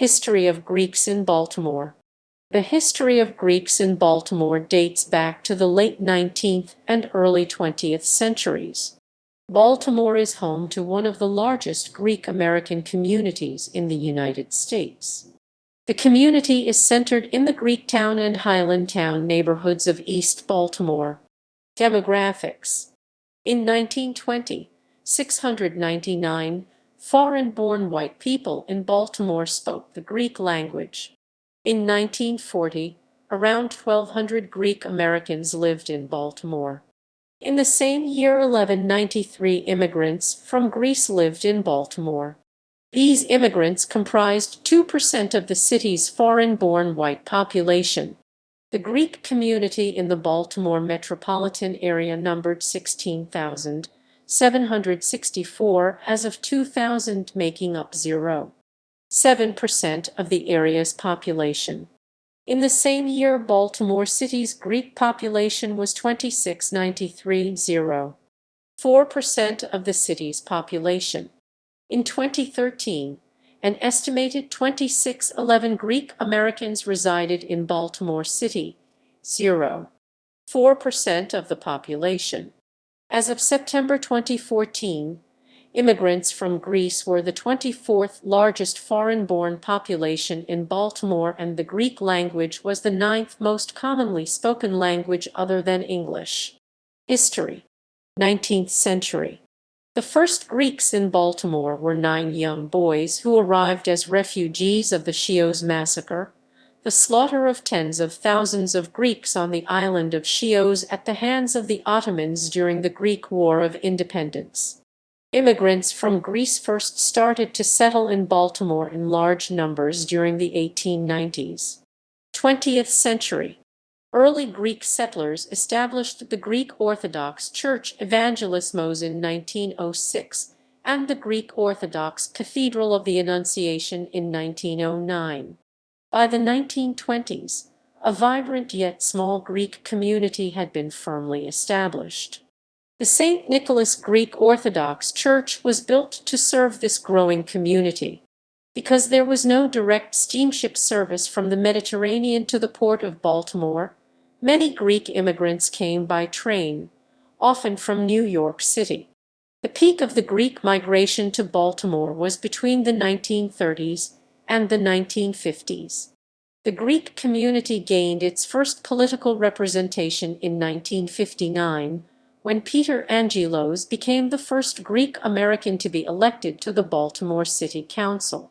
History of Greeks in Baltimore. The history of Greeks in Baltimore dates back to the late 19th and early 20th centuries. Baltimore is home to one of the largest Greek American communities in the United States. The community is centered in the Greektown and Highlandtown neighborhoods of East Baltimore. Demographics. In 1920, 699 foreign-born white people in Baltimore spoke the Greek language. In 1940, around 1,200 Greek Americans lived in Baltimore. In the same year, 1193 immigrants from Greece lived in Baltimore. These immigrants comprised 2% of the city's foreign-born white population. The Greek community in the Baltimore metropolitan area numbered 16,764 as of 2000, making up 0.7% of the area's population. In the same year, Baltimore City's Greek population was 2693, 0.4% of the city's population. In 2013, an estimated 2611 Greek Americans resided in Baltimore City, 0.4% of the population. As of September 2014, immigrants from Greece were the 24th largest foreign-born population in Baltimore, and the Greek language was the 9th most commonly spoken language other than English. History. 19th century. The first Greeks in Baltimore were 9 young boys who arrived as refugees of the Chios massacre, the slaughter of tens of thousands of Greeks on the island of Chios at the hands of the Ottomans during the Greek War of Independence. Immigrants from Greece first started to settle in Baltimore in large numbers during the 1890s. 20th century. Early Greek settlers established the Greek Orthodox Church Evangelismos in 1906 and the Greek Orthodox Cathedral of the Annunciation in 1909. By the 1920s, a vibrant yet small Greek community had been firmly established. The St. Nicholas Greek Orthodox Church was built to serve this growing community. Because there was no direct steamship service from the Mediterranean to the port of Baltimore, many Greek immigrants came by train, often from New York City. The peak of the Greek migration to Baltimore was between the 1930s and the 1950s. The Greek community gained its first political representation in 1959, when Peter Angelos became the first Greek American to be elected to the Baltimore City Council.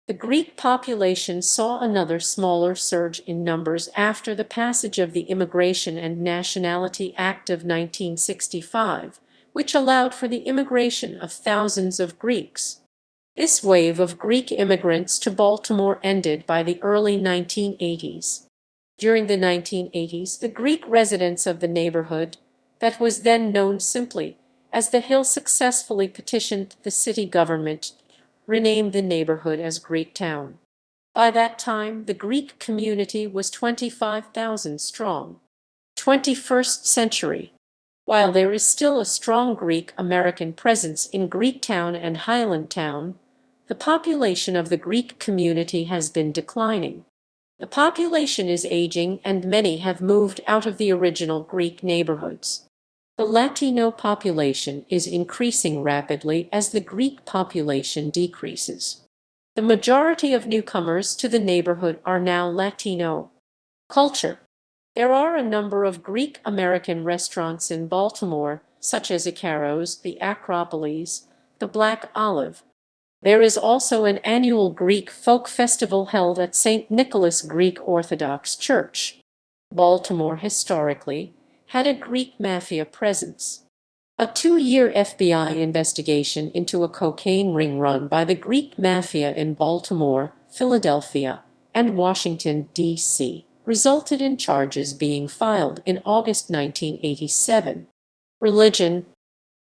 The Greek population saw another smaller surge in numbers after the passage of the Immigration and Nationality Act of 1965, which allowed for the immigration of thousands of Greeks. This wave of Greek immigrants to Baltimore ended by the early 1980s. During the 1980s, the Greek residents of the neighborhood, that was then known simply as the Hill, successfully petitioned the city government renamed the neighborhood as Greektown. By that time, the Greek community was 25,000 strong. 21st century. While there is still a strong Greek American presence in Greektown and Highlandtown, the population of the Greek community has been declining. The population is aging, and many have moved out of the original Greek neighborhoods. The Latino population is increasing rapidly as the Greek population decreases. The majority of newcomers to the neighborhood are now Latino. Culture. There are a number of Greek American restaurants in Baltimore, such as Icaro's, the Acropolis, the Black Olive. There is also an annual Greek folk festival held at St. Nicholas Greek Orthodox Church. Baltimore historically had a Greek mafia presence. A 2-year FBI investigation into a cocaine ring run by the Greek mafia in Baltimore, Philadelphia, and Washington, D.C. resulted in charges being filed in August 1987. Religion.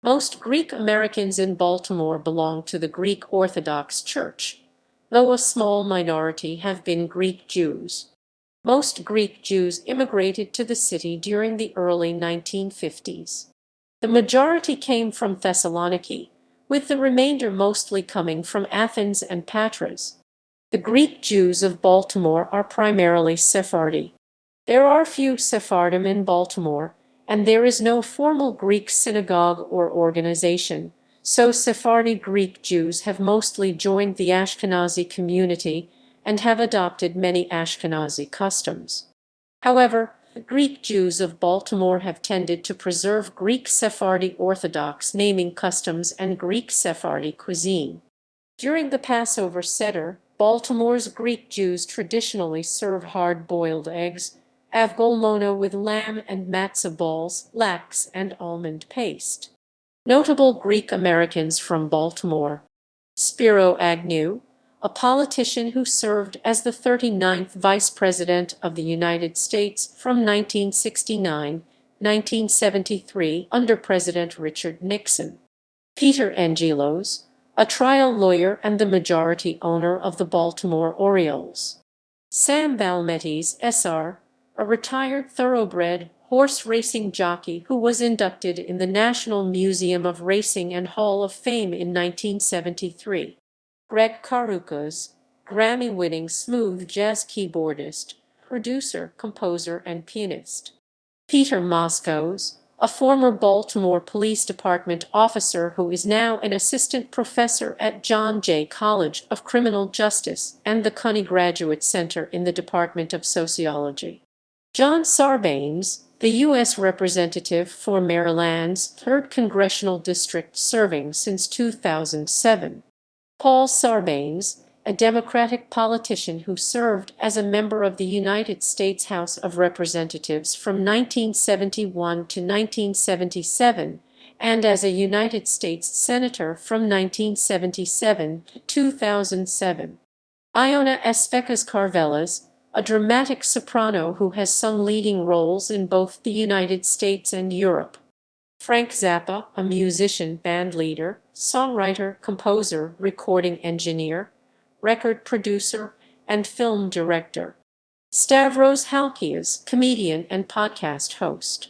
Most Greek Americans in Baltimore belong to the Greek Orthodox Church, though a small minority have been Greek Jews. Most Greek Jews immigrated to the city during the early 1950s. The majority came from Thessaloniki, with the remainder mostly coming from Athens and Patras. The Greek Jews of Baltimore are primarily Sephardi. There are few Sephardim in Baltimore, and there is no formal Greek synagogue or organization, so Sephardi Greek Jews have mostly joined the Ashkenazi community and have adopted many Ashkenazi customs. However, the Greek Jews of Baltimore have tended to preserve Greek Sephardi Orthodox naming customs and Greek Sephardi cuisine. During the Passover Seder, Baltimore's Greek Jews traditionally serve hard-boiled eggs, avgolmono with lamb and matzah balls, lax, and almond paste. Notable Greek Americans from Baltimore: Spiro Agnew, a politician who served as the 39th Vice President of the United States from 1969–1973 under President Richard Nixon. Peter Angelos, a trial lawyer and the majority owner of the Baltimore Orioles. Sam Balmetes, Sr., a retired thoroughbred horse racing jockey who was inducted in the National Museum of Racing and Hall of Fame in 1973. Greg Carucas, Grammy-winning smooth jazz keyboardist, producer, composer, and pianist. Peter Moskos, a former Baltimore Police Department officer who is now an assistant professor at John Jay College of Criminal Justice and the Cuny Graduate Center in the Department of Sociology. John Sarbanes, the U.S. Representative for Maryland's 3rd Congressional District serving since 2007. Paul Sarbanes, a Democratic politician who served as a member of the United States House of Representatives from 1971 to 1977 and as a United States Senator from 1977 to 2007. Iona Esfecas Carvelas, a dramatic soprano who has sung leading roles in both the United States and Europe. Frank Zappa, a musician, bandleader, songwriter, composer, recording engineer, record producer, and film director. Stavros Halkias, comedian and podcast host.